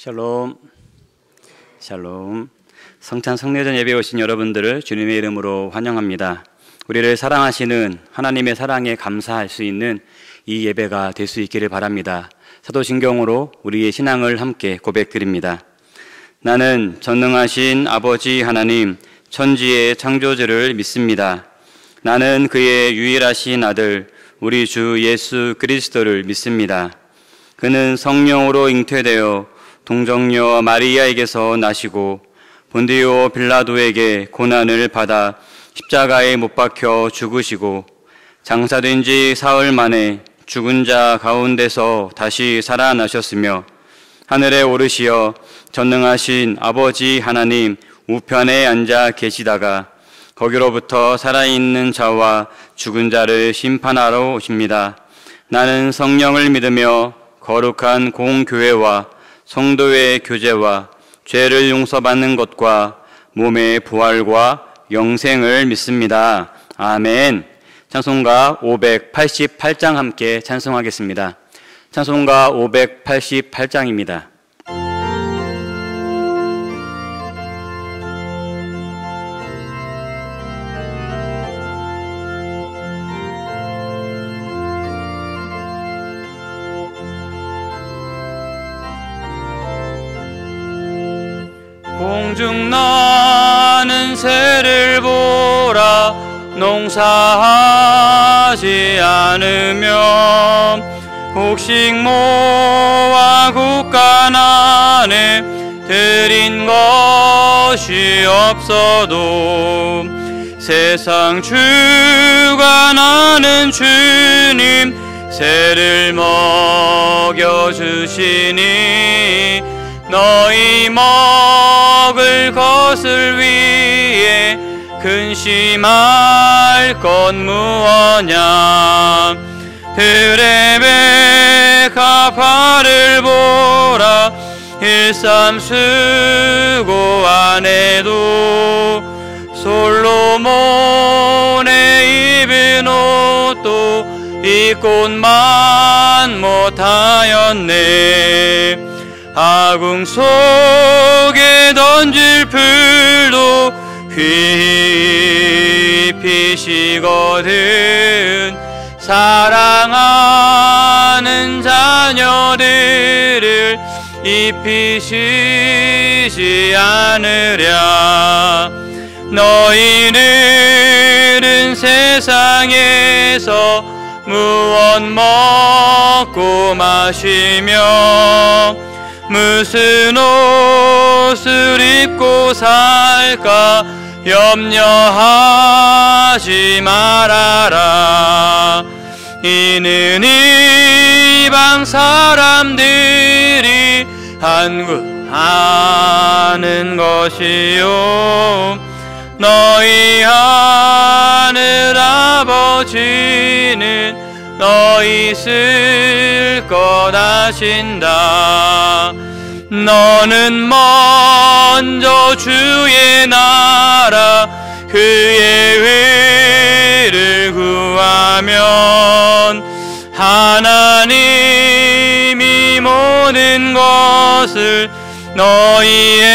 샬롬, 샬롬. 성찬 성례전 예배에 오신 여러분들을 주님의 이름으로 환영합니다. 우리를 사랑하시는 하나님의 사랑에 감사할 수 있는 이 예배가 될 수 있기를 바랍니다. 사도신경으로 우리의 신앙을 함께 고백드립니다. 나는 전능하신 아버지 하나님, 천지의 창조주를 믿습니다. 나는 그의 유일하신 아들, 우리 주 예수 그리스도를 믿습니다. 그는 성령으로 잉태되어 동정녀 마리아에게서 나시고 본디오 빌라도에게 고난을 받아 십자가에 못 박혀 죽으시고 장사된 지 사흘 만에 죽은 자 가운데서 다시 살아나셨으며 하늘에 오르시어 전능하신 아버지 하나님 우편에 앉아 계시다가 거기로부터 살아있는 자와 죽은 자를 심판하러 오십니다. 나는 성령을 믿으며 거룩한 공교회와 성도의 교제와 죄를 용서받는 것과 몸의 부활과 영생을 믿습니다. 아멘. 찬송가 588장 함께 찬송하겠습니다. 찬송가 588장입니다. 공중 나는 새를 보라 농사하지 않으면 곡식모와 국간안에 들인 것이 없어도 세상 주관하는 주님 새를 먹여주시니 너희 먹을 것을 위해 근심할 것 무엇냐. 들의 백합화를 보라 일삼수고 안에도 솔로몬의 입은 옷도 입고만 못하였네. 아궁 속에 던질 풀도 휘피시거든 사랑하는 자녀들을 입히시지 않으랴. 너희들은 세상에서 무엇 먹고 마시며 무슨 옷을 입고 살까 염려하지 말아라. 이는 이방 사람들이 한구하는 것이요 너희 하늘 아버지는 너희 쓸 것 아신다. 너는 먼저 주의 나라 그의 의를 구하면 하나님이 모든 것을 너희에게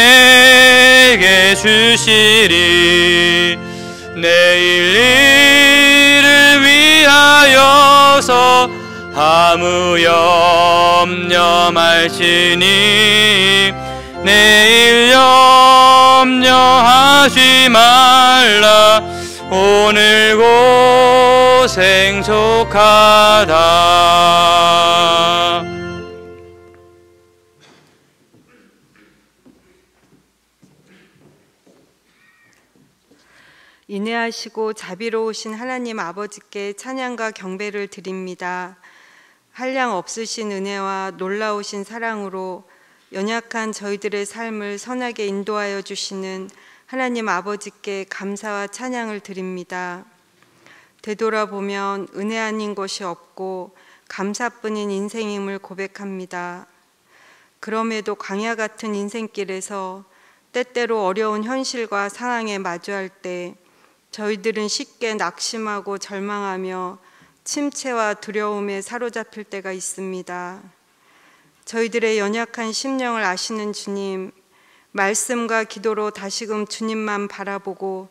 주시리. 내일 일을 위하여서 아무 염려 말지니 내일 염려하지 말라. 오늘 고생 족하다. 인애하시고 자비로우신 하나님 아버지께 찬양과 경배를 드립니다. 한량 없으신 은혜와 놀라우신 사랑으로 연약한 저희들의 삶을 선하게 인도하여 주시는 하나님 아버지께 감사와 찬양을 드립니다. 되돌아보면 은혜 아닌 것이 없고 감사뿐인 인생임을 고백합니다. 그럼에도 광야 같은 인생길에서 때때로 어려운 현실과 상황에 마주할 때 저희들은 쉽게 낙심하고 절망하며 침체와 두려움에 사로잡힐 때가 있습니다. 저희들의 연약한 심령을 아시는 주님, 말씀과 기도로 다시금 주님만 바라보고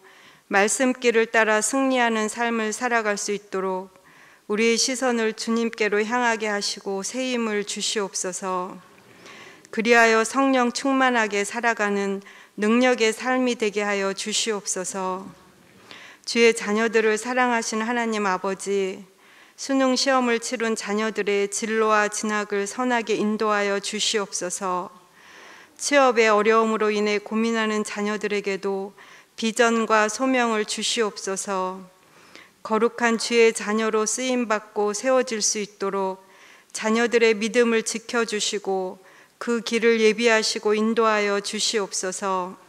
말씀길을 따라 승리하는 삶을 살아갈 수 있도록 우리의 시선을 주님께로 향하게 하시고 새 힘을 주시옵소서. 그리하여 성령 충만하게 살아가는 능력의 삶이 되게 하여 주시옵소서. 주의 자녀들을 사랑하신 하나님 아버지, 수능 시험을 치룬 자녀들의 진로와 진학을 선하게 인도하여 주시옵소서. 취업의 어려움으로 인해 고민하는 자녀들에게도 비전과 소명을 주시옵소서. 거룩한 주의 자녀로 쓰임받고 세워질 수 있도록 자녀들의 믿음을 지켜주시고 그 길을 예비하시고 인도하여 주시옵소서.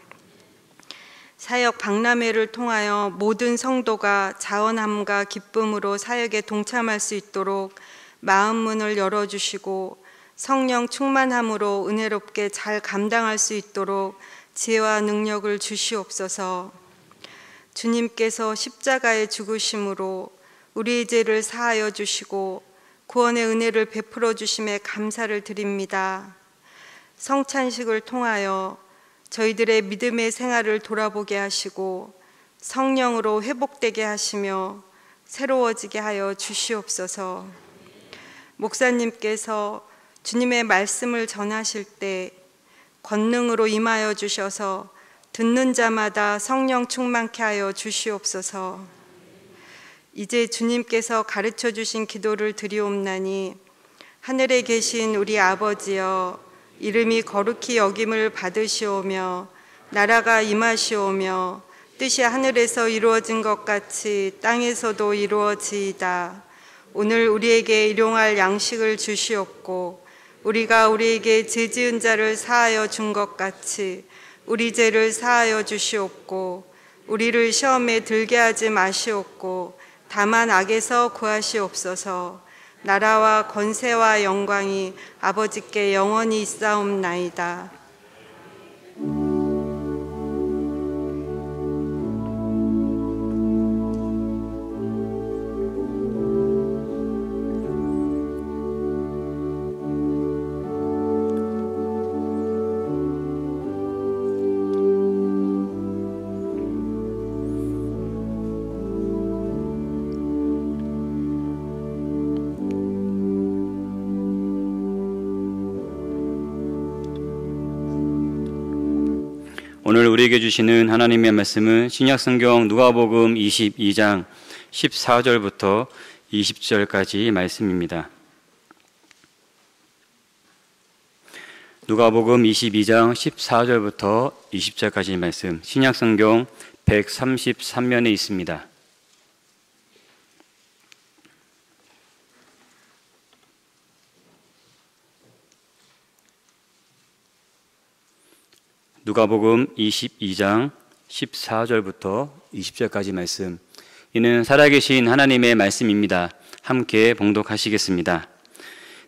사역 박람회를 통하여 모든 성도가 자원함과 기쁨으로 사역에 동참할 수 있도록 마음 문을 열어주시고 성령 충만함으로 은혜롭게 잘 감당할 수 있도록 지혜와 능력을 주시옵소서. 주님께서 십자가의 죽으심으로 우리의 죄를 사하여 주시고 구원의 은혜를 베풀어 주심에 감사를 드립니다. 성찬식을 통하여 저희들의 믿음의 생활을 돌아보게 하시고 성령으로 회복되게 하시며 새로워지게 하여 주시옵소서. 목사님께서 주님의 말씀을 전하실 때 권능으로 임하여 주셔서 듣는 자마다 성령 충만케 하여 주시옵소서. 이제 주님께서 가르쳐 주신 기도를 드리옵나니, 하늘에 계신 우리 아버지여, 이름이 거룩히 여김을 받으시오며 나라가 임하시오며 뜻이 하늘에서 이루어진 것 같이 땅에서도 이루어지이다. 오늘 우리에게 일용할 양식을 주시옵고 우리가 우리에게 죄 지은 자를 사하여 준 것 같이 우리 죄를 사하여 주시옵고 우리를 시험에 들게 하지 마시옵고 다만 악에서 구하시옵소서. 나라와 권세와 영광이 아버지께 영원히 있사옵나이다. 오늘 우리에게 주시는 하나님의 말씀은 신약성경 누가복음 22장 14절부터 20절까지 말씀입니다. 누가복음 22장 14절부터 20절까지 말씀, 신약성경 133면에 있습니다. 누가복음 22장 14절부터 20절까지 말씀, 이는 살아계신 하나님의 말씀입니다. 함께 봉독하시겠습니다.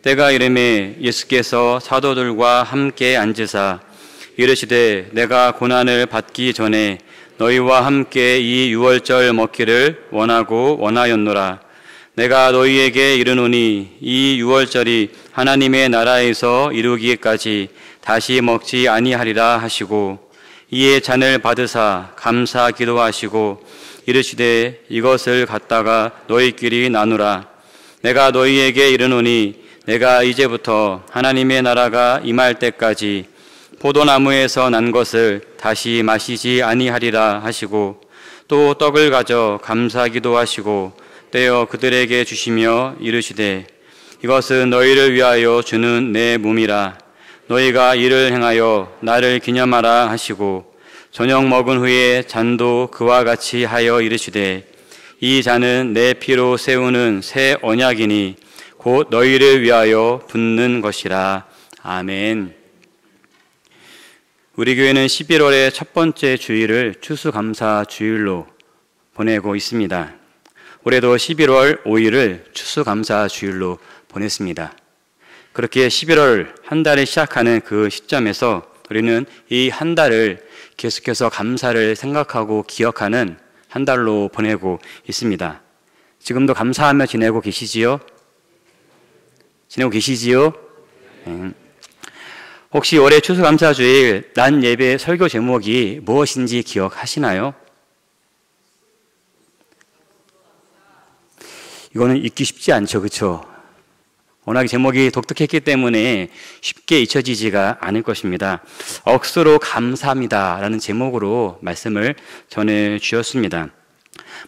때가 이르매 예수께서 사도들과 함께 앉으사 이르시되, 내가 고난을 받기 전에 너희와 함께 이 유월절 먹기를 원하고 원하였노라. 내가 너희에게 이르노니 이 유월절이 하나님의 나라에서 이루기까지 다시 먹지 아니하리라 하시고, 이에 잔을 받으사 감사 기도하시고 이르시되, 이것을 갖다가 너희끼리 나누라. 내가 너희에게 이르노니 내가 이제부터 하나님의 나라가 임할 때까지 포도나무에서 난 것을 다시 마시지 아니하리라 하시고, 또 떡을 가져 감사 기도하시고 떼어 그들에게 주시며 이르시되, 이것은 너희를 위하여 주는 내 몸이라. 너희가 이를 행하여 나를 기념하라 하시고, 저녁 먹은 후에 잔도 그와 같이 하여 이르시되, 이 잔은 내 피로 세우는 새 언약이니 곧 너희를 위하여 붓는 것이라. 아멘. 우리 교회는 11월의 첫 번째 주일을 추수감사 주일로 보내고 있습니다. 올해도 11월 5일을 추수감사 주일로 보냈습니다. 그렇게 11월 한 달을 시작하는 그 시점에서 우리는 이 한 달을 계속해서 감사를 생각하고 기억하는 한 달로 보내고 있습니다. 지금도 감사하며 지내고 계시지요? 지내고 계시지요? 네. 혹시 올해 추수감사주일 낮 예배 설교 제목이 무엇인지 기억하시나요? 이거는 잊기 쉽지 않죠, 그렇죠? 워낙 제목이 독특했기 때문에 쉽게 잊혀지지가 않을 것입니다. 억수로 감사합니다라는 제목으로 말씀을 전해주셨습니다.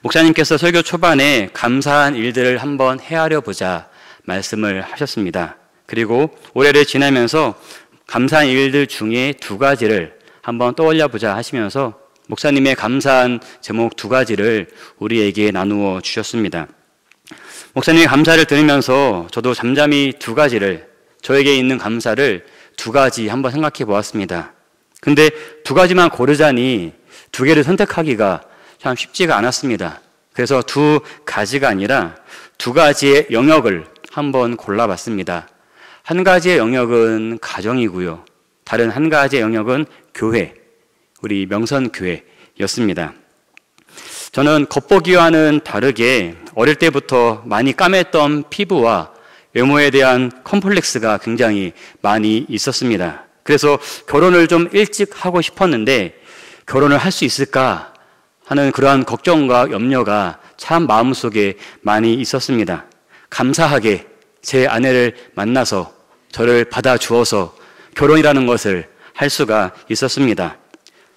목사님께서 설교 초반에 감사한 일들을 한번 헤아려 보자 말씀을 하셨습니다. 그리고 올해를 지나면서 감사한 일들 중에 두 가지를 한번 떠올려 보자 하시면서 목사님의 감사한 제목 두 가지를 우리에게 나누어 주셨습니다. 목사님의 감사를 들으면서 저도 잠잠히 두 가지를, 저에게 있는 감사를 두 가지 한번 생각해 보았습니다. 근데 두 가지만 고르자니 두 개를 선택하기가 참 쉽지가 않았습니다. 그래서 두 가지가 아니라 두 가지의 영역을 한번 골라봤습니다. 한 가지의 영역은 가정이고요. 다른 한 가지의 영역은 교회, 우리 명선교회였습니다. 저는 겉보기와는 다르게 어릴 때부터 많이 까맸던 피부와 외모에 대한 컴플렉스가 굉장히 많이 있었습니다. 그래서 결혼을 좀 일찍 하고 싶었는데 결혼을 할 수 있을까 하는 그러한 걱정과 염려가 참 마음속에 많이 있었습니다. 감사하게 제 아내를 만나서 저를 받아주어서 결혼이라는 것을 할 수가 있었습니다.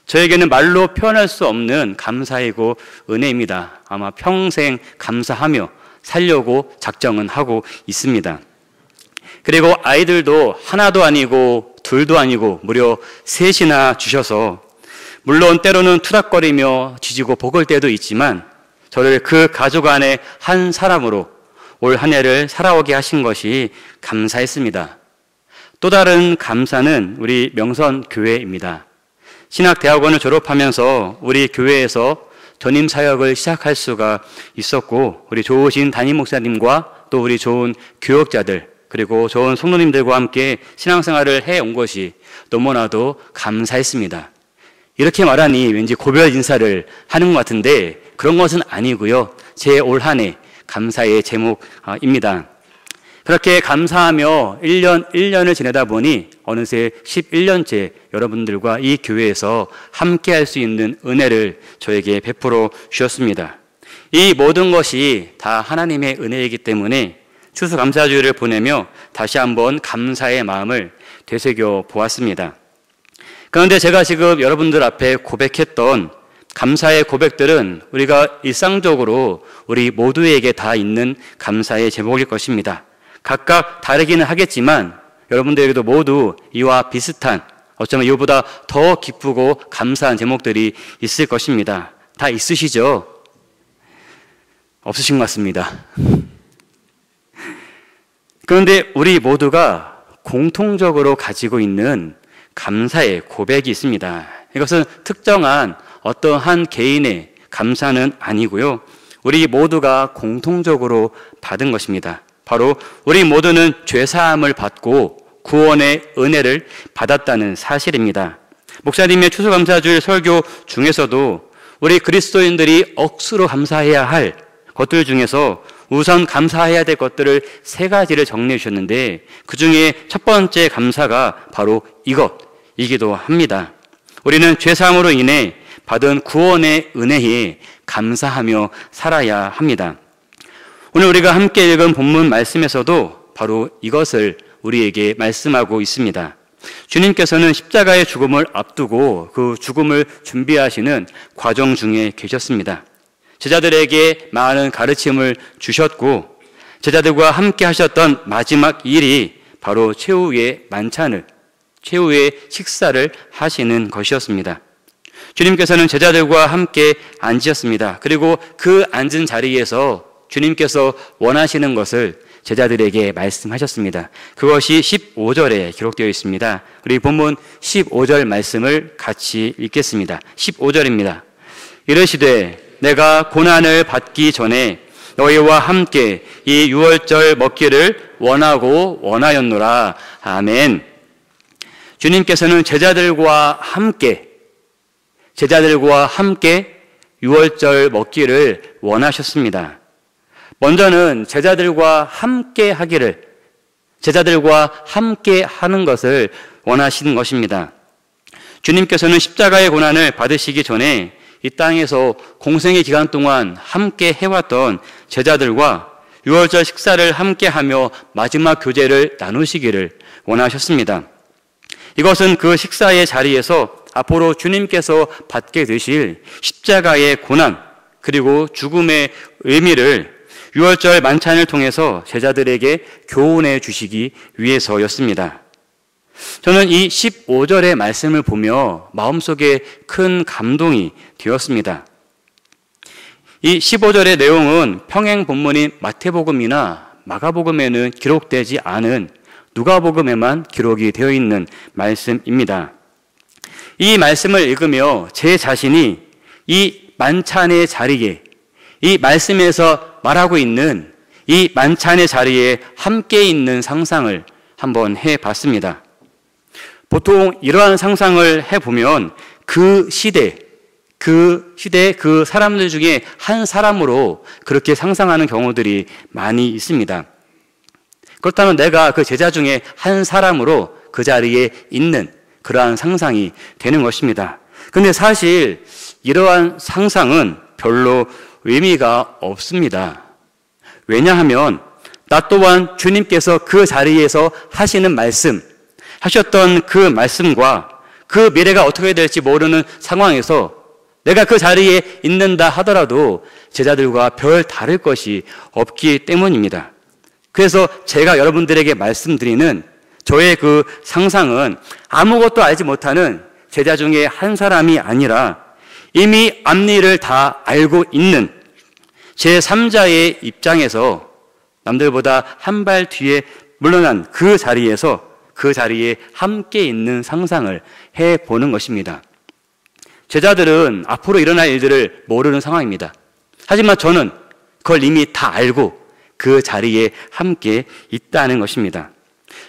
저에게는 말로 표현할 수 없는 감사이고 은혜입니다. 아마 평생 감사하며 살려고 작정은 하고 있습니다. 그리고 아이들도 하나도 아니고 둘도 아니고 무려 셋이나 주셔서 물론 때로는 투닥거리며 지지고 볶을 때도 있지만 저를 그 가족 안에 한 사람으로 올 한 해를 살아오게 하신 것이 감사했습니다. 또 다른 감사는 우리 명선교회입니다. 신학대학원을 졸업하면서 우리 교회에서 전임 사역을 시작할 수가 있었고 우리 좋으신 담임 목사님과 또 우리 좋은 교역자들 그리고 좋은 성도님들과 함께 신앙생활을 해온 것이 너무나도 감사했습니다. 이렇게 말하니 왠지 고별 인사를 하는 것 같은데 그런 것은 아니고요. 제 올 한 해 감사의 제목입니다. 그렇게 감사하며 1년을 지내다 보니 어느새 11년째 여러분들과 이 교회에서 함께 할 수 있는 은혜를 저에게 베풀어 주셨습니다. 이 모든 것이 다 하나님의 은혜이기 때문에 추수감사주일을 보내며 다시 한번 감사의 마음을 되새겨 보았습니다. 그런데 제가 지금 여러분들 앞에 고백했던 감사의 고백들은 우리가 일상적으로 우리 모두에게 다 있는 감사의 제목일 것입니다. 각각 다르기는 하겠지만 여러분들에게도 모두 이와 비슷한 어쩌면 이보다 더 기쁘고 감사한 제목들이 있을 것입니다. 다 있으시죠? 없으신 것 같습니다. 그런데 우리 모두가 공통적으로 가지고 있는 감사의 고백이 있습니다. 이것은 특정한 어떠한 개인의 감사는 아니고요. 우리 모두가 공통적으로 받은 것입니다. 바로 우리 모두는 죄사함을 받고 구원의 은혜를 받았다는 사실입니다. 목사님의 추수감사주일 설교 중에서도 우리 그리스도인들이 억수로 감사해야 할 것들 중에서 우선 감사해야 될 것들을 세 가지를 정리해 주셨는데 그 중에 첫 번째 감사가 바로 이것이기도 합니다. 우리는 죄사함으로 인해 받은 구원의 은혜에 감사하며 살아야 합니다. 오늘 우리가 함께 읽은 본문 말씀에서도 바로 이것을 우리에게 말씀하고 있습니다. 주님께서는 십자가의 죽음을 앞두고 그 죽음을 준비하시는 과정 중에 계셨습니다. 제자들에게 많은 가르침을 주셨고 제자들과 함께 하셨던 마지막 일이 바로 최후의 만찬을, 최후의 식사를 하시는 것이었습니다. 주님께서는 제자들과 함께 앉으셨습니다. 그리고 그 앉은 자리에서 주님께서 원하시는 것을 제자들에게 말씀하셨습니다. 그것이 15절에 기록되어 있습니다. 우리 본문 15절 말씀을 같이 읽겠습니다. 15절입니다. 이르시되 내가 고난을 받기 전에 너희와 함께 이 유월절 먹기를 원하고 원하였노라. 아멘. 주님께서는 제자들과 함께 유월절 먹기를 원하셨습니다. 먼저는 제자들과 함께 하기를, 제자들과 함께 하는 것을 원하시는 것입니다. 주님께서는 십자가의 고난을 받으시기 전에 이 땅에서 공생의 기간 동안 함께 해왔던 제자들과 유월절 식사를 함께 하며 마지막 교제를 나누시기를 원하셨습니다. 이것은 그 식사의 자리에서 앞으로 주님께서 받게 되실 십자가의 고난 그리고 죽음의 의미를 유월절 만찬을 통해서 제자들에게 교훈해 주시기 위해서였습니다. 저는 이 15절의 말씀을 보며 마음속에 큰 감동이 되었습니다. 이 15절의 내용은 평행 본문인 마태복음이나 마가복음에는 기록되지 않은 누가복음에만 기록이 되어 있는 말씀입니다. 이 말씀을 읽으며 제 자신이 이 만찬의 자리에, 이 말씀에서 말하고 있는 이 만찬의 자리에 함께 있는 상상을 한번 해봤습니다. 보통 이러한 상상을 해보면 그 시대 그 사람들 중에 한 사람으로 그렇게 상상하는 경우들이 많이 있습니다. 그렇다면 내가 그 제자 중에 한 사람으로 그 자리에 있는 그러한 상상이 되는 것입니다. 근데 사실 이러한 상상은 별로 의미가 없습니다. 왜냐하면 나 또한 주님께서 그 자리에서 하시는 말씀, 하셨던 그 말씀과 그 미래가 어떻게 될지 모르는 상황에서 내가 그 자리에 있는다 하더라도 제자들과 별 다를 것이 없기 때문입니다. 그래서 제가 여러분들에게 말씀드리는 저의 그 상상은 아무것도 알지 못하는 제자 중에 한 사람이 아니라 이미 앞일을 다 알고 있는 제3자의 입장에서 남들보다 한 발 뒤에 물러난 그 자리에서 그 자리에 함께 있는 상상을 해보는 것입니다. 제자들은 앞으로 일어날 일들을 모르는 상황입니다. 하지만 저는 그걸 이미 다 알고 그 자리에 함께 있다는 것입니다.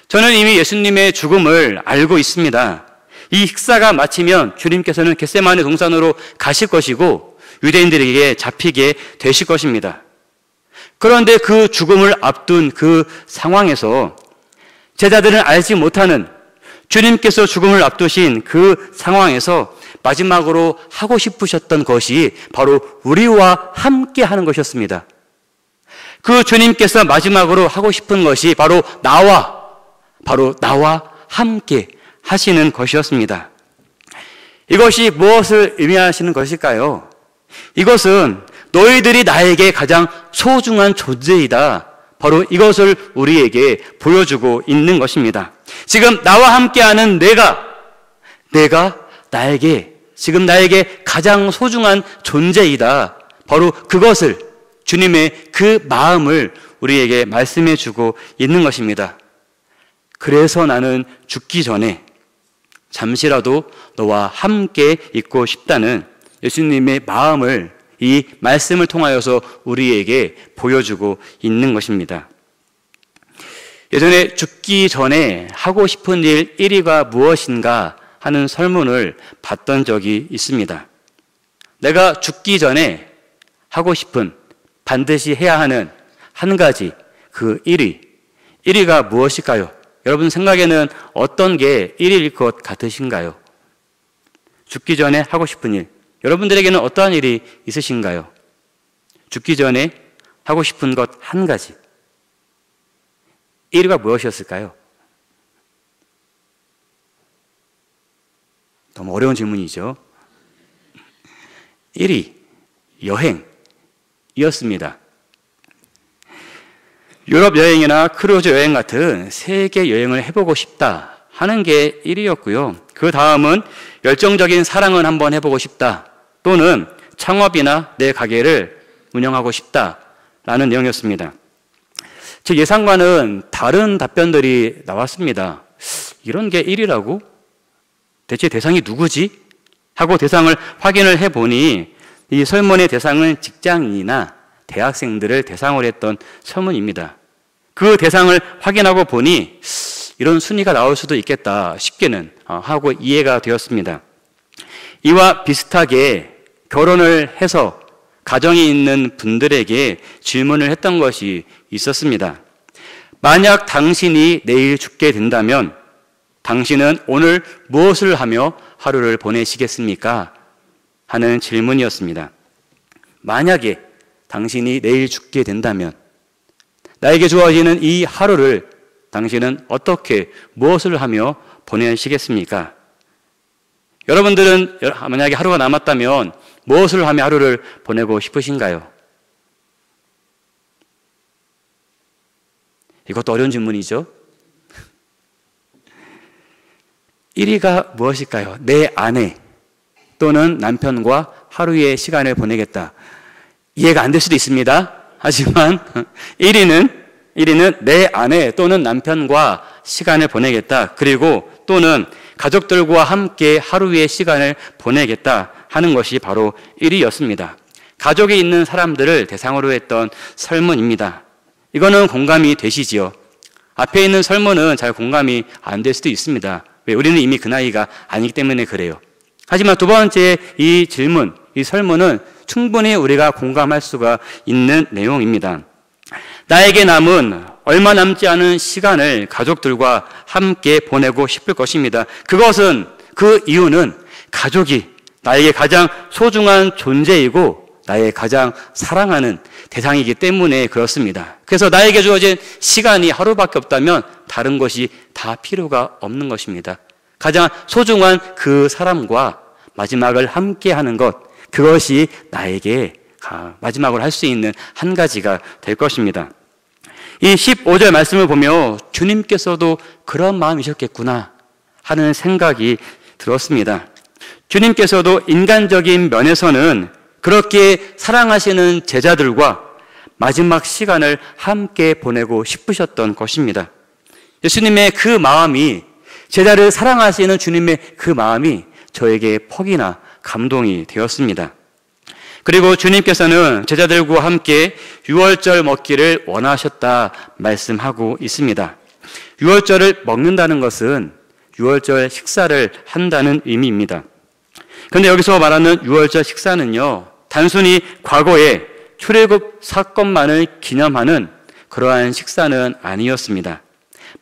저는 이미 예수님의 죽음을 알고 있습니다. 이 식사가 마치면 주님께서는 겟세마네 동산으로 가실 것이고 유대인들에게 잡히게 되실 것입니다. 그런데 그 죽음을 앞둔 그 상황에서 제자들은 알지 못하는 주님께서 죽음을 앞두신 그 상황에서 마지막으로 하고 싶으셨던 것이 바로 우리와 함께 하는 것이었습니다. 그 주님께서 마지막으로 하고 싶은 것이 바로 나와 함께 하시는 것이었습니다. 이것이 무엇을 의미하시는 것일까요? 이것은 너희들이 나에게 가장 소중한 존재이다. 바로 이것을 우리에게 보여주고 있는 것입니다. 지금 나와 함께하는 내가 지금 나에게 가장 소중한 존재이다. 바로 그것을 주님의 그 마음을 우리에게 말씀해 주고 있는 것입니다. 그래서 나는 죽기 전에 잠시라도 너와 함께 있고 싶다는 예수님의 마음을 이 말씀을 통하여서 우리에게 보여주고 있는 것입니다. 예전에 죽기 전에 하고 싶은 일 1위가 무엇인가 하는 설문을 봤던 적이 있습니다. 내가 죽기 전에 하고 싶은 반드시 해야 하는 한 가지 그 1위가 무엇일까요? 여러분 생각에는 어떤 게 1위일 것 같으신가요? 죽기 전에 하고 싶은 일, 여러분들에게는 어떠한 일이 있으신가요? 죽기 전에 하고 싶은 것 한 가지, 1위가 무엇이었을까요? 너무 어려운 질문이죠. 1위, 여행이었습니다. 유럽 여행이나 크루즈 여행 같은 세계 여행을 해보고 싶다 하는 게 1위였고요. 그 다음은 열정적인 사랑은 한번 해보고 싶다, 또는 창업이나 내 가게를 운영하고 싶다라는 내용이었습니다. 제 예상과는 다른 답변들이 나왔습니다. 이런 게 1위라고? 대체 대상이 누구지? 하고 대상을 확인을 해보니 이 설문의 대상은 직장인이나 대학생들을 대상으로 했던 설문입니다. 그 대상을 확인하고 보니 이런 순위가 나올 수도 있겠다 싶게는 하고 이해가 되었습니다. 이와 비슷하게 결혼을 해서 가정이 있는 분들에게 질문을 했던 것이 있었습니다. 만약 당신이 내일 죽게 된다면 당신은 오늘 무엇을 하며 하루를 보내시겠습니까? 하는 질문이었습니다. 만약에 당신이 내일 죽게 된다면 나에게 주어지는 이 하루를 당신은 어떻게 무엇을 하며 보내시겠습니까? 여러분들은 만약에 하루가 남았다면 무엇을 하며 하루를 보내고 싶으신가요? 이것도 어려운 질문이죠. 1위가 무엇일까요? 내 아내 또는 남편과 하루의 시간을 보내겠다. 이해가 안 될 수도 있습니다. 하지만 1위는 내 아내 또는 남편과 시간을 보내겠다. 그리고 또는 가족들과 함께 하루의 시간을 보내겠다 하는 것이 바로 1위였습니다. 가족이 있는 사람들을 대상으로 했던 설문입니다. 이거는 공감이 되시지요? 앞에 있는 설문은 잘 공감이 안 될 수도 있습니다. 왜? 우리는 이미 그 나이가 아니기 때문에 그래요. 하지만 두 번째 이 질문, 이 설문은 충분히 우리가 공감할 수가 있는 내용입니다. 나에게 남은 얼마 남지 않은 시간을 가족들과 함께 보내고 싶을 것입니다. 그 이유는 가족이 나에게 가장 소중한 존재이고 나의 가장 사랑하는 대상이기 때문에 그렇습니다. 그래서 나에게 주어진 시간이 하루밖에 없다면 다른 것이 다 필요가 없는 것입니다. 가장 소중한 그 사람과 마지막을 함께 하는 것, 그것이 나에게 마지막으로 할 수 있는 한 가지가 될 것입니다. 이 15절 말씀을 보며 주님께서도 그런 마음이셨겠구나 하는 생각이 들었습니다. 주님께서도 인간적인 면에서는 그렇게 사랑하시는 제자들과 마지막 시간을 함께 보내고 싶으셨던 것입니다. 예수님의 그 마음이, 제자를 사랑하시는 주님의 그 마음이 저에게 퍽이나 감동이 되었습니다. 그리고 주님께서는 제자들과 함께 유월절 먹기를 원하셨다 말씀하고 있습니다. 유월절을 먹는다는 것은 유월절 식사를 한다는 의미입니다. 그런데 여기서 말하는 유월절 식사는요, 단순히 과거의 출애굽 사건만을 기념하는 그러한 식사는 아니었습니다.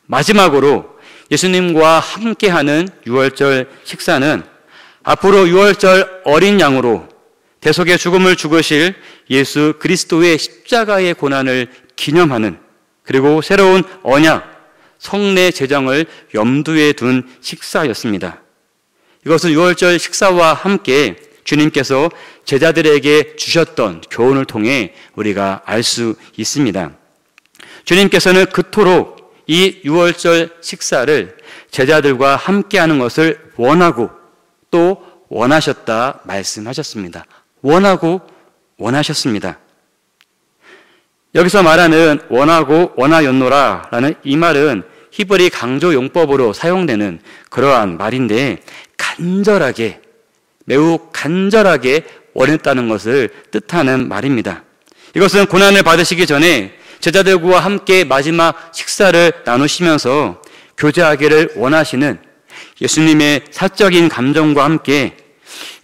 마지막으로 예수님과 함께하는 유월절 식사는 앞으로 유월절 어린 양으로 대속의 죽음을 죽으실 예수 그리스도의 십자가의 고난을 기념하는, 그리고 새로운 언약, 성례 제정을 염두에 둔 식사였습니다. 이것은 유월절 식사와 함께 주님께서 제자들에게 주셨던 교훈을 통해 우리가 알 수 있습니다. 주님께서는 그토록 이 유월절 식사를 제자들과 함께하는 것을 원하고 또 원하셨다 말씀하셨습니다. 원하셨습니다. 여기서 말하는 원하고 원하였노라라는 이 말은 히브리 강조 용법으로 사용되는 그러한 말인데, 간절하게, 매우 간절하게 원했다는 것을 뜻하는 말입니다. 이것은 고난을 받으시기 전에 제자들과 함께 마지막 식사를 나누시면서 교제하기를 원하시는 예수님의 사적인 감정과 함께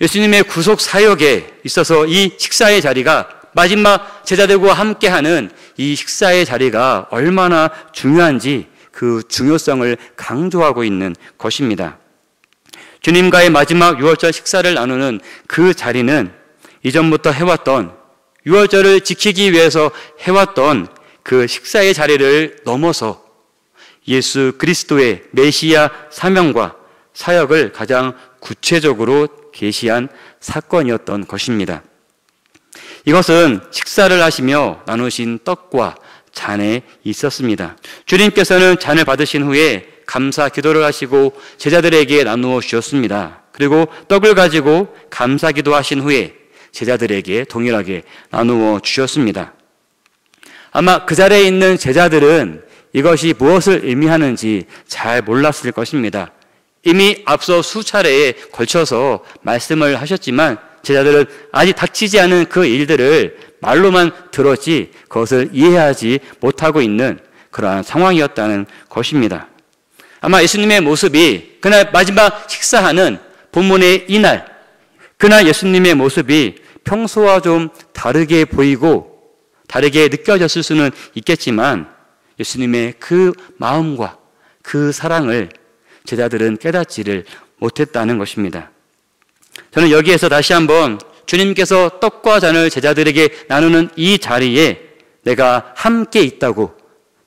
예수님의 구속 사역에 있어서 이 식사의 자리가, 마지막 제자들과 함께하는 이 식사의 자리가 얼마나 중요한지 그 중요성을 강조하고 있는 것입니다. 주님과의 마지막 유월절 식사를 나누는 그 자리는 이전부터 해왔던, 유월절을 지키기 위해서 해왔던 그 식사의 자리를 넘어서 예수 그리스도의 메시아 사명과 사역을 가장 구체적으로 계시한 사건이었던 것입니다. 이것은 식사를 하시며 나누신 떡과 잔에 있었습니다. 주님께서는 잔을 받으신 후에 감사 기도를 하시고 제자들에게 나누어 주셨습니다. 그리고 떡을 가지고 감사 기도하신 후에 제자들에게 동일하게 나누어 주셨습니다. 아마 그 자리에 있는 제자들은 이것이 무엇을 의미하는지 잘 몰랐을 것입니다. 이미 앞서 수차례에 걸쳐서 말씀을 하셨지만 제자들은 아직 닥치지 않은 그 일들을 말로만 들었지 그것을 이해하지 못하고 있는 그러한 상황이었다는 것입니다. 아마 예수님의 모습이 그날 마지막 식사하는 본문의 이날, 그날 예수님의 모습이 평소와 좀 다르게 보이고 다르게 느껴졌을 수는 있겠지만 예수님의 그 마음과 그 사랑을 제자들은 깨닫지를 못했다는 것입니다. 저는 여기에서 다시 한번 주님께서 떡과 잔을 제자들에게 나누는 이 자리에 내가 함께 있다고,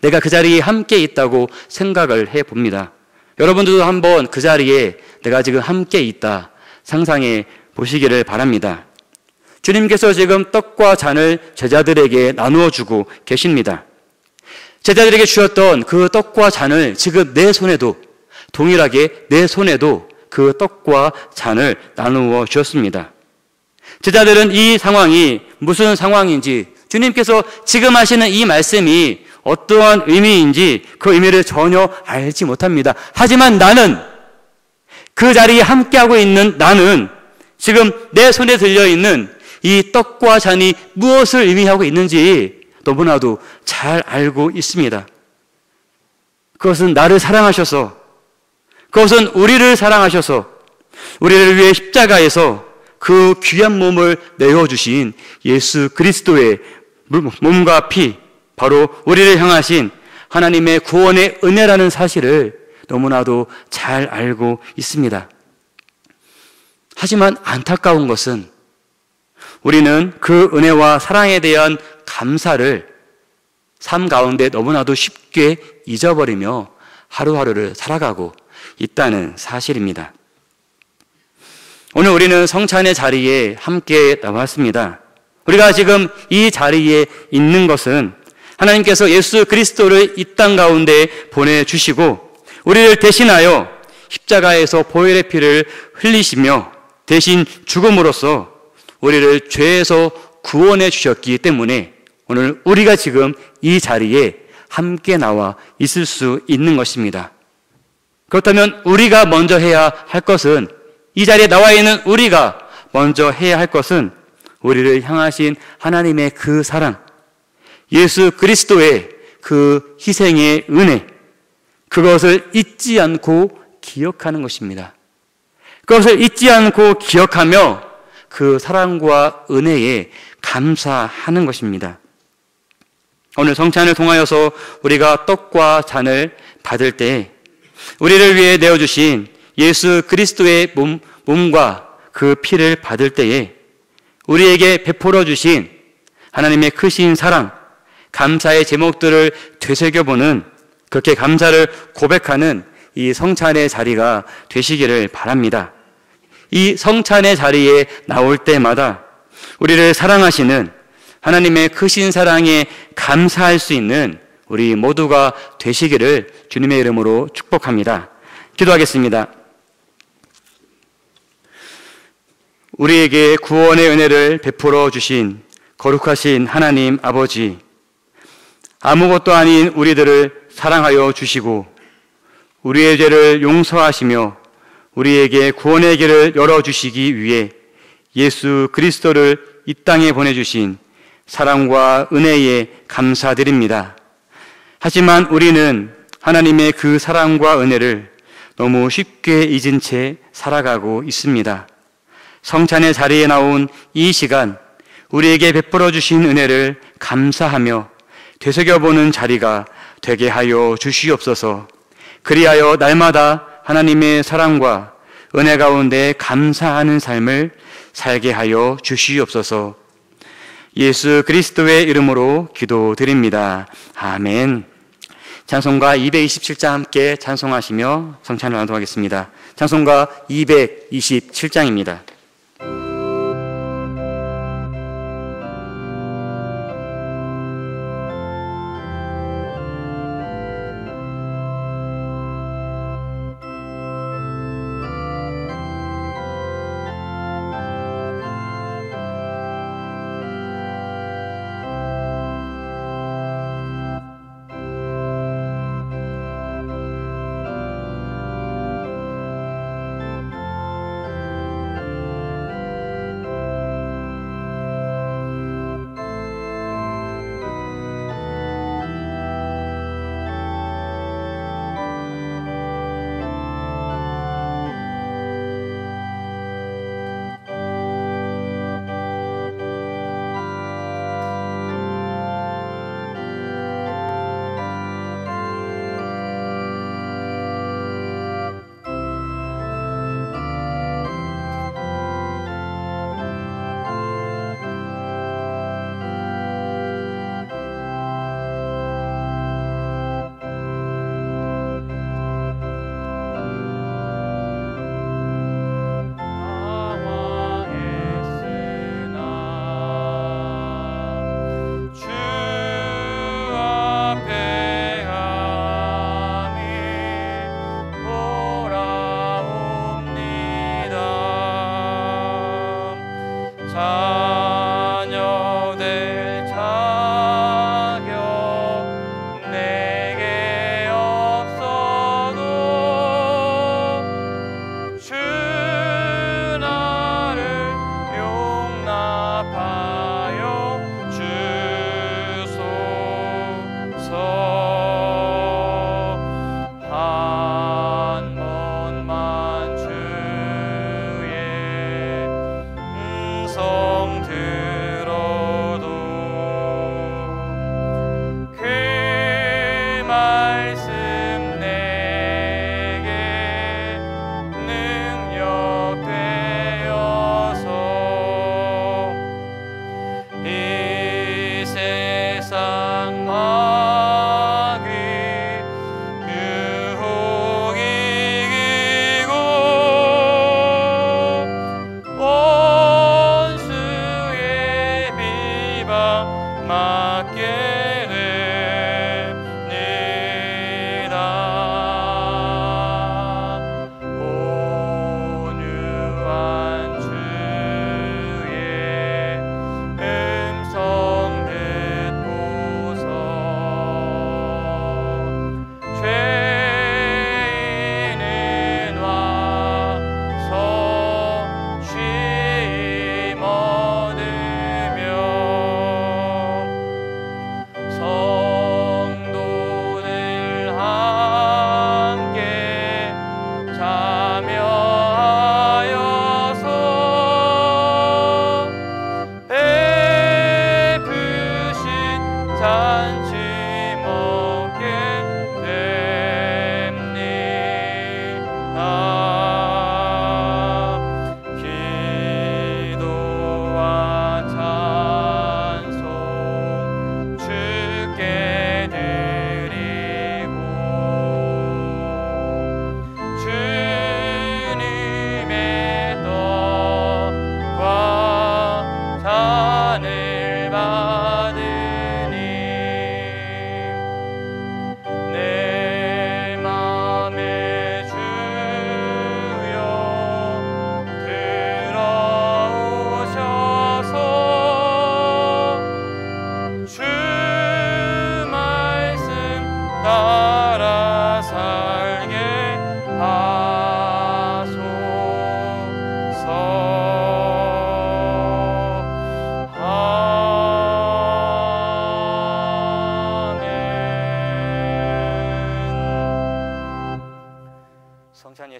내가 그 자리에 함께 있다고 생각을 해봅니다. 여러분들도 한번 그 자리에 내가 지금 함께 있다 상상해 보시기를 바랍니다. 주님께서 지금 떡과 잔을 제자들에게 나누어 주고 계십니다. 제자들에게 주었던 그 떡과 잔을 지금 내 손에도, 동일하게 내 손에도 그 떡과 잔을 나누어 주었습니다. 제자들은 이 상황이 무슨 상황인지, 주님께서 지금 하시는 이 말씀이 어떠한 의미인지 그 의미를 전혀 알지 못합니다. 하지만 나는, 그 자리에 함께하고 있는 나는 지금 내 손에 들려있는 이 떡과 잔이 무엇을 의미하고 있는지 너무나도 잘 알고 있습니다. 그것은 나를 사랑하셔서, 그것은 우리를 사랑하셔서 우리를 위해 십자가에서 그 귀한 몸을 내어주신 예수 그리스도의 몸과 피, 바로 우리를 향하신 하나님의 구원의 은혜라는 사실을 너무나도 잘 알고 있습니다. 하지만 안타까운 것은 우리는 그 은혜와 사랑에 대한 감사를 삶 가운데 너무나도 쉽게 잊어버리며 하루하루를 살아가고 있다는 사실입니다. 오늘 우리는 성찬의 자리에 함께 나왔습니다. 우리가 지금 이 자리에 있는 것은 하나님께서 예수 그리스도를 이 땅 가운데 보내주시고 우리를 대신하여 십자가에서 보혈의 피를 흘리시며 대신 죽음으로써 우리를 죄에서 구원해 주셨기 때문에 오늘 우리가 지금 이 자리에 함께 나와 있을 수 있는 것입니다. 그렇다면 우리가 먼저 해야 할 것은, 이 자리에 나와 있는 우리가 먼저 해야 할 것은 우리를 향하신 하나님의 그 사랑, 예수 그리스도의 그 희생의 은혜, 그것을 잊지 않고 기억하는 것입니다. 그것을 잊지 않고 기억하며 그 사랑과 은혜에 감사하는 것입니다. 오늘 성찬을 통하여서 우리가 떡과 잔을 받을 때 우리를 위해 내어주신 예수 그리스도의 몸과 그 피를 받을 때에 우리에게 베풀어 주신 하나님의 크신 사랑, 감사의 제목들을 되새겨보는, 그렇게 감사를 고백하는 이 성찬의 자리가 되시기를 바랍니다. 이 성찬의 자리에 나올 때마다 우리를 사랑하시는 하나님의 크신 사랑에 감사할 수 있는 우리 모두가 되시기를 주님의 이름으로 축복합니다. 기도하겠습니다. 우리에게 구원의 은혜를 베풀어 주신 거룩하신 하나님 아버지, 아무것도 아닌 우리들을 사랑하여 주시고 우리의 죄를 용서하시며 우리에게 구원의 길을 열어주시기 위해 예수 그리스도를 이 땅에 보내주신 사랑과 은혜에 감사드립니다. 하지만 우리는 하나님의 그 사랑과 은혜를 너무 쉽게 잊은 채 살아가고 있습니다. 성찬의 자리에 나온 이 시간, 우리에게 베풀어 주신 은혜를 감사하며 되새겨보는 자리가 되게 하여 주시옵소서. 그리하여 날마다 하나님의 사랑과 은혜 가운데 감사하는 삶을 살게 하여 주시옵소서. 예수 그리스도의 이름으로 기도드립니다. 아멘. 찬송가 227장 함께 찬송하시며 성찬을 나누겠습니다. 찬송가 227장입니다.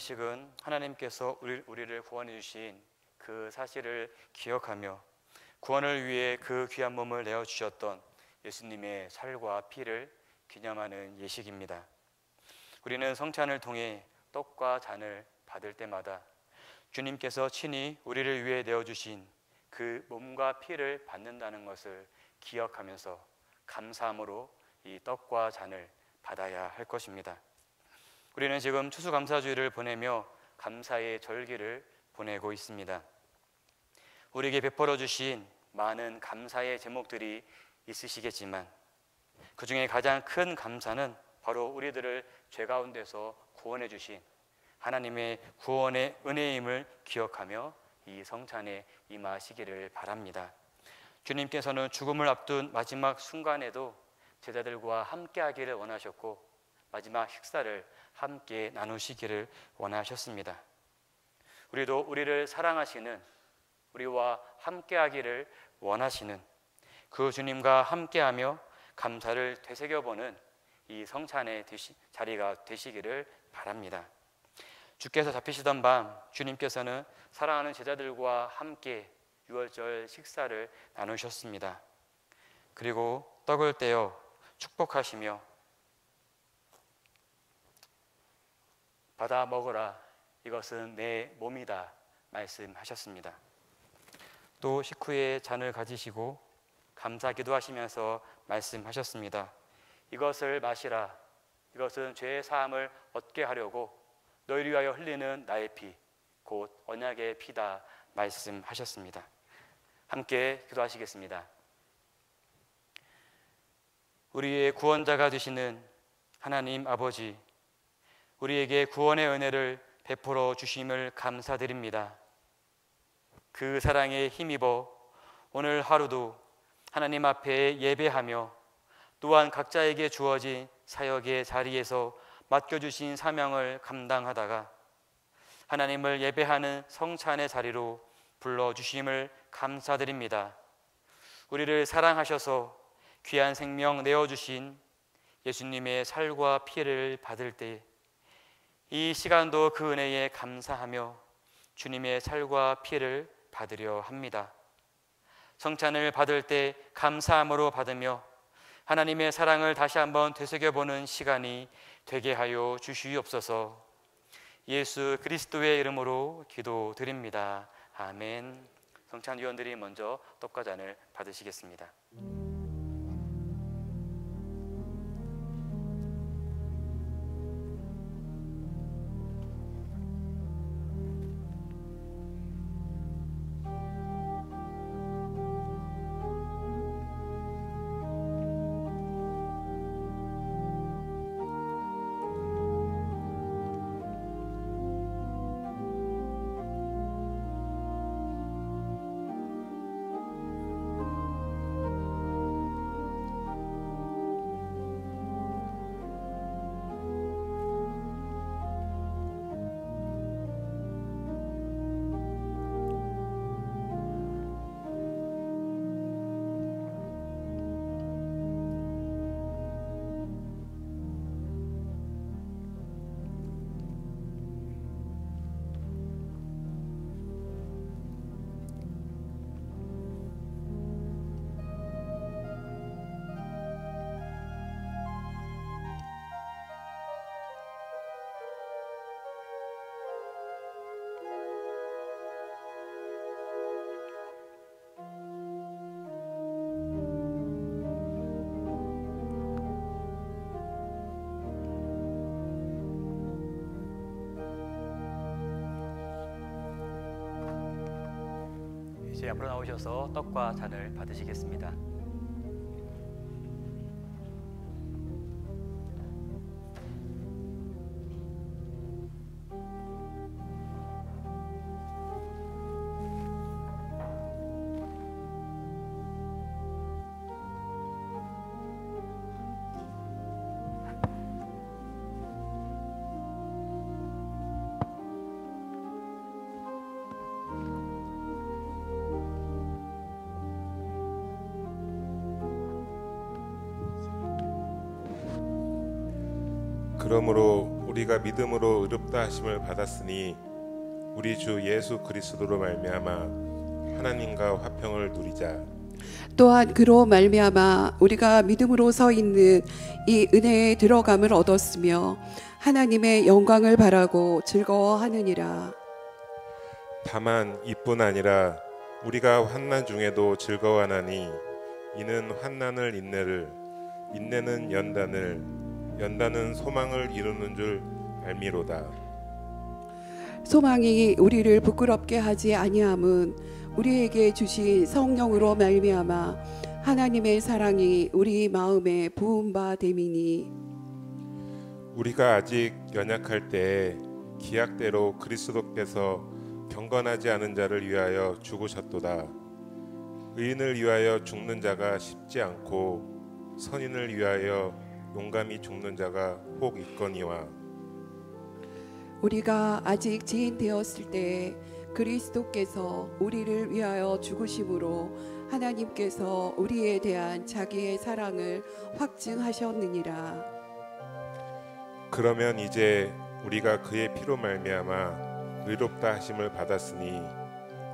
예식은 하나님께서 우리를 구원해 주신 그 사실을 기억하며 구원을 위해 그 귀한 몸을 내어주셨던 예수님의 살과 피를 기념하는 예식입니다. 우리는 성찬을 통해 떡과 잔을 받을 때마다 주님께서 친히 우리를 위해 내어주신 그 몸과 피를 받는다는 것을 기억하면서 감사함으로 이 떡과 잔을 받아야 할 것입니다. 우리는 지금 추수감사주일을 보내며 감사의 절기를 보내고 있습니다. 우리에게 베풀어 주신 많은 감사의 제목들이 있으시겠지만 그 중에 가장 큰 감사는 바로 우리들을 죄 가운데서 구원해 주신 하나님의 구원의 은혜임을 기억하며 이 성찬에 임하시기를 바랍니다. 주님께서는 죽음을 앞둔 마지막 순간에도 제자들과 함께 하기를 원하셨고 마지막 식사를 함께 나누시기를 원하셨습니다. 우리도 우리를 사랑하시는, 우리와 함께 하기를 원하시는 그 주님과 함께하며 감사를 되새겨보는 이 성찬의 자리가 되시기를 바랍니다. 주께서 잡히시던 밤 주님께서는 사랑하는 제자들과 함께 유월절 식사를 나누셨습니다. 그리고 떡을 떼어 축복하시며 받아 먹으라, 이것은 내 몸이다 말씀하셨습니다. 또 식후에 잔을 가지시고 감사 기도하시면서 말씀하셨습니다. 이것을 마시라, 이것은 죄의 사함을 얻게 하려고 너희를 위하여 흘리는 나의 피, 곧 언약의 피다 말씀하셨습니다. 함께 기도하시겠습니다. 우리의 구원자가 되시는 하나님 아버지, 우리에게 구원의 은혜를 베풀어 주심을 감사드립니다. 그 사랑에 힘입어 오늘 하루도 하나님 앞에 예배하며 또한 각자에게 주어진 사역의 자리에서 맡겨주신 사명을 감당하다가 하나님을 예배하는 성찬의 자리로 불러주심을 감사드립니다. 우리를 사랑하셔서 귀한 생명 내어주신 예수님의 살과 피를 받을 때 이 시간도 그 은혜에 감사하며 주님의 살과 피를 받으려 합니다. 성찬을 받을 때 감사함으로 받으며 하나님의 사랑을 다시 한번 되새겨보는 시간이 되게 하여 주시옵소서. 예수 그리스도의 이름으로 기도드립니다. 아멘. 성찬위원들이 먼저 떡과 잔을 받으시겠습니다. 이제 앞으로 나오셔서 떡과 잔을 받으시겠습니다. 그러므로 우리가 믿음으로 의롭다 하심을 받았으니 우리 주 예수 그리스도로 말미암아 하나님과 화평을 누리자. 또한 그로 말미암아 우리가 믿음으로 서 있는 이 은혜에 들어감을 얻었으며 하나님의 영광을 바라고 즐거워하느니라. 다만 이뿐 아니라 우리가 환난 중에도 즐거워하나니 이는 환난을 인내를, 인내는 연단을, 연단은 소망을 이루는 줄 알미로다. 소망이 우리를 부끄럽게 하지 아니함은 우리에게 주신 성령으로 말미암아 하나님의 사랑이 우리 마음에 부은 바 됨이니. 우리가 아직 연약할 때에 기약대로 그리스도께서 경건하지 않은 자를 위하여 죽으셨도다. 의인을 위하여 죽는 자가 쉽지 않고 선인을 위하여 용감히 죽는 자가 혹 있거니와. 우리가 아직 지인 되었을 때에 그리스도께서 우리를 위하여 죽으심으로 하나님께서 우리에 대한 자기의 사랑을 확증하셨느니라. 그러면 이제 우리가 그의 피로 말미암아 의롭다 하심을 받았으니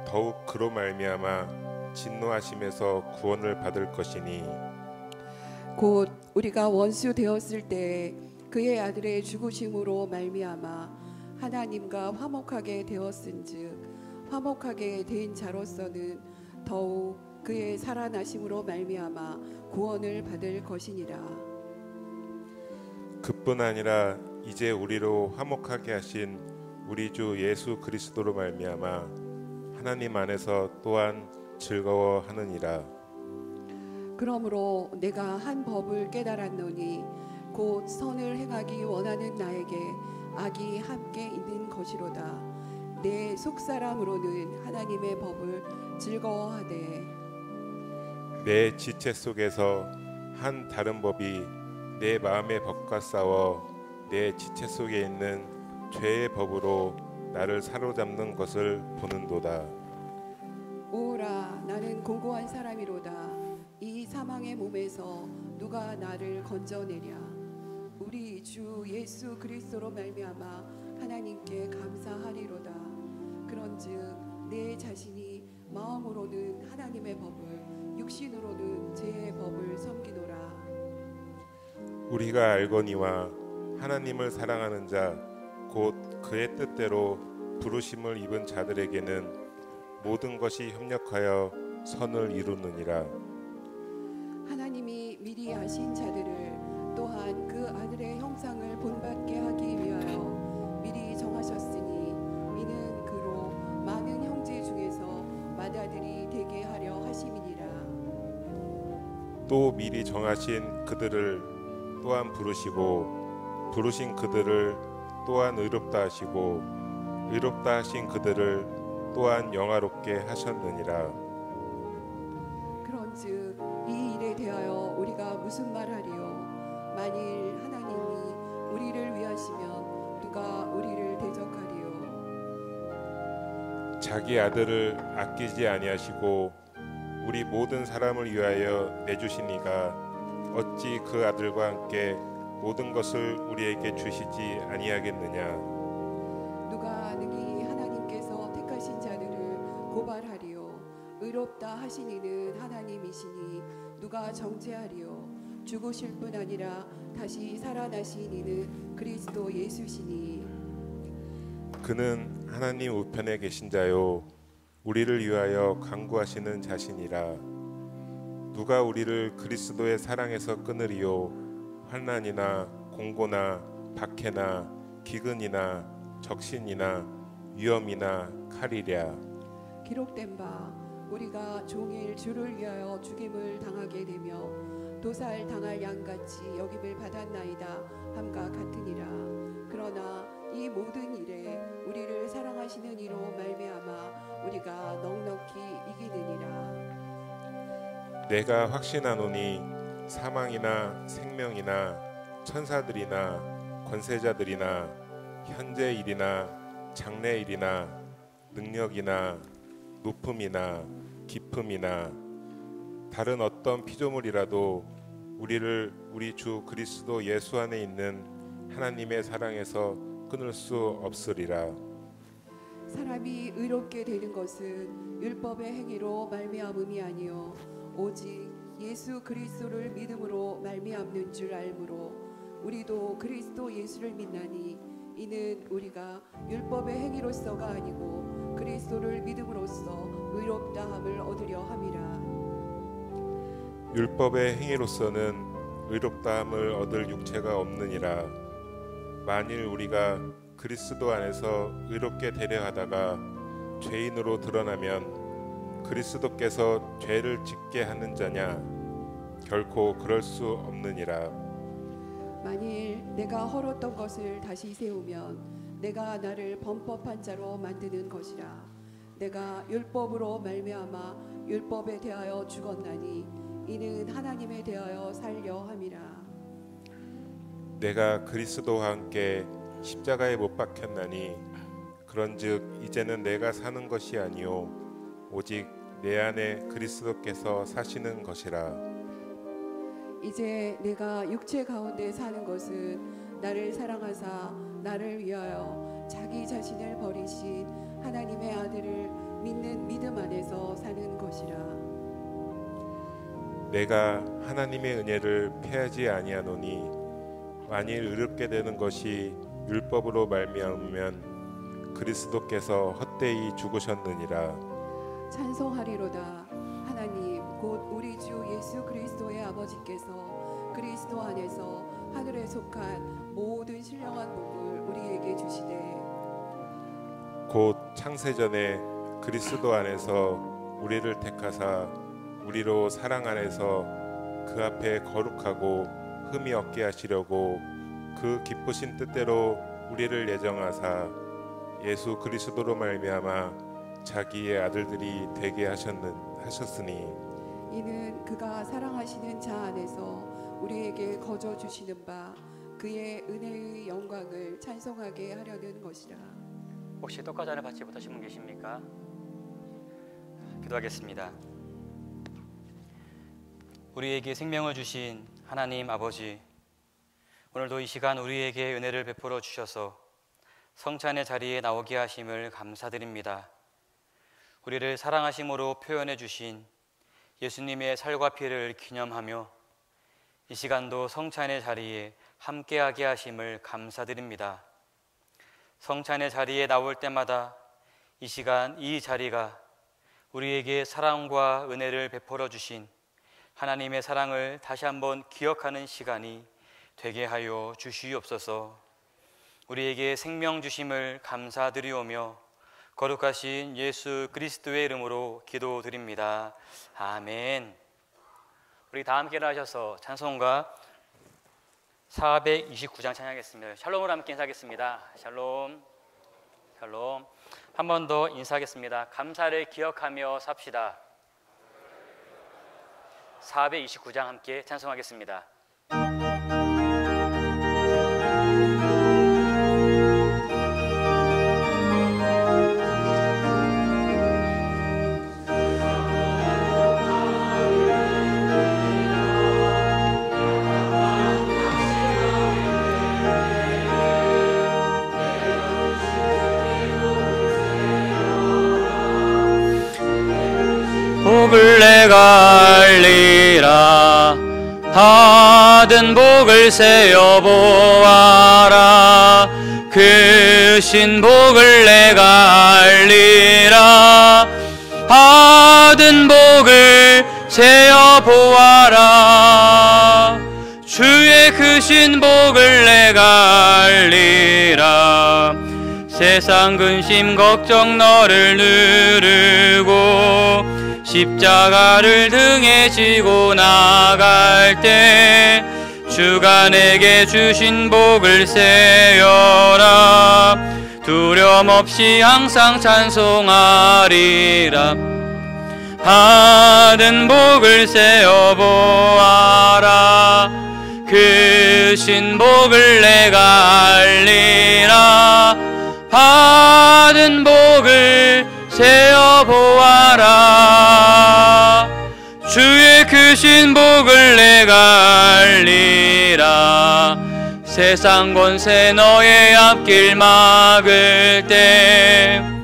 더욱 그로 말미암아 진노하심에서 구원을 받을 것이니. 곧 우리가 원수 되었을 때 그의 아들의 죽으심으로 말미암아 하나님과 화목하게 되었은즉 화목하게 된 자로서는 더욱 그의 살아나심으로 말미암아 구원을 받을 것이니라. 그뿐 아니라 이제 우리로 화목하게 하신 우리 주 예수 그리스도로 말미암아 하나님 안에서 또한 즐거워하느니라. 그러므로 내가 한 법을 깨달았노니 곧 선을 행하기 원하는 나에게 악이 함께 있는 것이로다. 내 속사람으로는 하나님의 법을 즐거워하되 내 지체 속에서 한 다른 법이 내 마음의 법과 싸워 내 지체 속에 있는 죄의 법으로 나를 사로잡는 것을 보는도다. 오라, 나는 공고한 사람이로다. 이 사망의 몸에서 누가 나를 건져내랴. 우리 주 예수 그리스도로 말미암아 하나님께 감사하리로다. 그런즉 내 자신이 마음으로는 하나님의 법을, 육신으로는 죄의 법을 섬기노라. 우리가 알거니와 하나님을 사랑하는 자 곧 그의 뜻대로 부르심을 입은 자들에게는 모든 것이 협력하여 선을 이루느니라. 하나님이 미리 아신 자들을 또한 그 아들의 형상을 본받게 하기 위하여 미리 정하셨으니 이는 그로 많은 형제 중에서 맏아들이 되게 하려 하심이니라. 또 미리 정하신 그들을 또한 부르시고 부르신 그들을 또한 의롭다 하시고 의롭다 하신 그들을 또한 영화롭게 하셨느니라. 그런즉 이 일에 대하여 우리가 무슨 말하리요? 만일 하나님이 우리를 위하시면 누가 우리를 대적하리요? 자기 아들을 아끼지 아니하시고 우리 모든 사람을 위하여 내주시니가 어찌 그 아들과 함께 모든 것을 우리에게 주시지 아니하겠느냐. 누가 능히 하나님께서 택하신 자들을 고발하리요? 의롭다 하신 이는 하나님이시니 누가 정죄하리요? 죽으실 뿐 아니라 다시 살아나신 이는 그리스도 예수시니 그는 하나님 우편에 계신 자요 우리를 위하여 간구하시는 자신이라. 누가 우리를 그리스도의 사랑에서 끊으리요? 환난이나 공고나 박해나 기근이나 적신이나 위험이나 칼이랴. 기록된 바 우리가 종일 주를 위하여 죽임을 당하게 되며 도살 당할 양같이 여김을 받았나이다 함과 같으니라. 그러나 이 모든 일에 우리를 사랑하시는 이로 말미암아 우리가 넉넉히 이기느니라. 내가 확신하노니 사망이나 생명이나 천사들이나 권세자들이나 현재 일이나 장래 일이나 능력이나 높음이나 깊음이나 다른 어떤 피조물이라도 우리를 우리 주 그리스도 예수 안에 있는 하나님의 사랑에서 끊을 수 없으리라. 사람이 의롭게 되는 것은 율법의 행위로 말미암음이 아니요 오직 예수 그리스도를 믿음으로 말미암는 줄 알므로 우리도 그리스도 예수를 믿나니 이는 우리가 율법의 행위로서가 아니고 그리스도를 믿음으로써 의롭다함을 얻으려 함이라. 율법의 행위로서는 의롭다함을 얻을 육체가 없느니라. 만일 우리가 그리스도 안에서 의롭게 되려 하다가 죄인으로 드러나면 그리스도께서 죄를 짓게 하는 자냐? 결코 그럴 수 없느니라. 만일 내가 헐었던 것을 다시 세우면 내가 나를 범법한 자로 만드는 것이라. 내가 율법으로 말미암아 율법에 대하여 죽었나니 이는 하나님에 대하여 살려 함이라. 내가 그리스도와 함께 십자가에 못 박혔나니 그런즉 이제는 내가 사는 것이 아니요 오직 내 안에 그리스도께서 사시는 것이라. 이제 내가 육체 가운데 사는 것은 나를 사랑하사 나를 위하여 자기 자신을 버리신 하나님의 아들을 믿는 믿음 안에서 사는 것이라. 내가 하나님의 은혜를 패하지 아니하노니 만일 의롭게 되는 것이 율법으로 말미암으면 그리스도께서 헛되이 죽으셨느니라. 찬송하리로다. 하나님 곧 우리 주 예수 그리스도의 아버지께서 그리스도 안에서 하늘에 속한 모든 신령한 복을 우리에게 주시되 곧 창세전에 그리스도 안에서 우리를 택하사 우리로 사랑 안에서 그 앞에 거룩하고 흠이 없게 하시려고 그 기쁘신 뜻대로 우리를 예정하사 예수 그리스도로 말미암아 자기의 아들들이 되게 하셨으니 이는 그가 사랑하시는 자 안에서 우리에게 거저 주시는 바 그의 은혜의 영광을 찬송하게 하려는 것이라. 혹시 떡과자를 받지 못하신 분 계십니까? 기도하겠습니다. 우리에게 생명을 주신 하나님 아버지, 오늘도 이 시간 우리에게 은혜를 베풀어 주셔서 성찬의 자리에 나오게 하심을 감사드립니다. 우리를 사랑하심으로 표현해 주신 예수님의 살과 피를 기념하며 이 시간도 성찬의 자리에 함께하게 하심을 감사드립니다. 성찬의 자리에 나올 때마다 이 시간 이 자리가 우리에게 사랑과 은혜를 베풀어 주신 하나님의 사랑을 다시 한번 기억하는 시간이 되게 하여 주시옵소서. 우리에게 생명 주심을 감사드리오며 거룩하신 예수 그리스도의 이름으로 기도드립니다. 아멘. 우리 다 함께 일어나셔서 찬송가 429장 찬양하겠습니다. 샬롬을 함께 인사하겠습니다. 샬롬, 샬롬. 한 번 더 인사하겠습니다. 감사를 기억하며 삽시다. 429장 함께 찬송하겠습니다. 복을 내가 알리라. 받은 복을 세어 보아라. 그 신복을 내가 알리라. 받은 복을 세어 보아라. 주의 그 신복을 내가 알리라. 세상 근심 걱정 너를 누르고 십자가를 등에 지고 나갈 때 주가 내게 주신 복을 세어라. 두려움 없이 항상 찬송하리라. 받은 복을 세어 보아라. 그 신복을 내가 알리라. 받은 복을 세어 보아라. 주의 그 신복을 내가 알리라. 세상 권세 너의 앞길 막을 때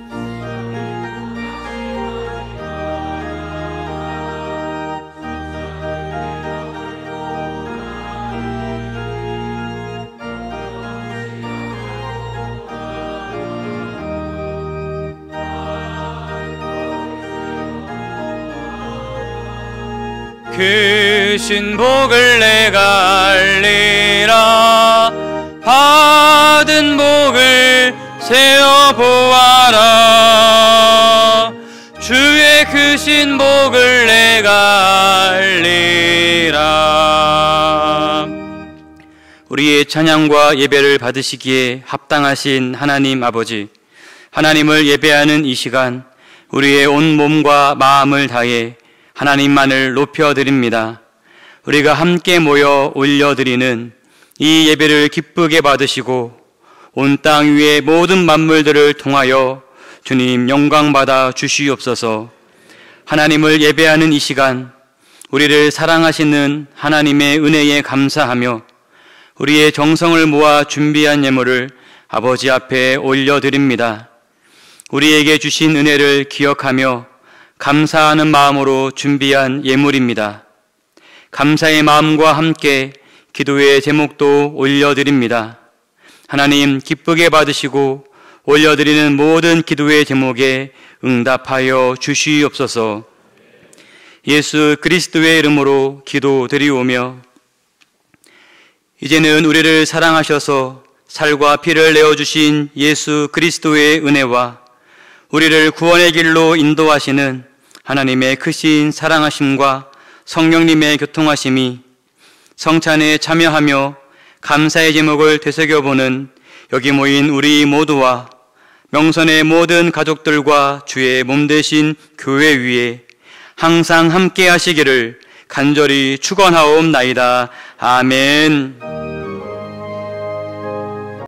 그 신복을 내가 알리라. 받은 복을 세어보아라. 주의 그 신복을 내가 알리라. 우리의 찬양과 예배를 받으시기에 합당하신 하나님 아버지, 하나님을 예배하는 이 시간 우리의 온 몸과 마음을 다해 하나님만을 높여드립니다. 우리가 함께 모여 올려드리는 이 예배를 기쁘게 받으시고 온 땅 위의 모든 만물들을 통하여 주님 영광받아 주시옵소서. 하나님을 예배하는 이 시간 우리를 사랑하시는 하나님의 은혜에 감사하며 우리의 정성을 모아 준비한 예물을 아버지 앞에 올려드립니다. 우리에게 주신 은혜를 기억하며 감사하는 마음으로 준비한 예물입니다. 감사의 마음과 함께 기도의 제목도 올려드립니다. 하나님 기쁘게 받으시고 올려드리는 모든 기도의 제목에 응답하여 주시옵소서. 예수 그리스도의 이름으로 기도드리오며 이제는 우리를 사랑하셔서 살과 피를 내어주신 예수 그리스도의 은혜와 우리를 구원의 길로 인도하시는 하나님의 크신 사랑하심과 성령님의 교통하심이 성찬에 참여하며 감사의 제목을 되새겨보는 여기 모인 우리 모두와 명선의 모든 가족들과 주의 몸 되신 교회 위에 항상 함께 하시기를 간절히 축원하옵나이다. 아멘.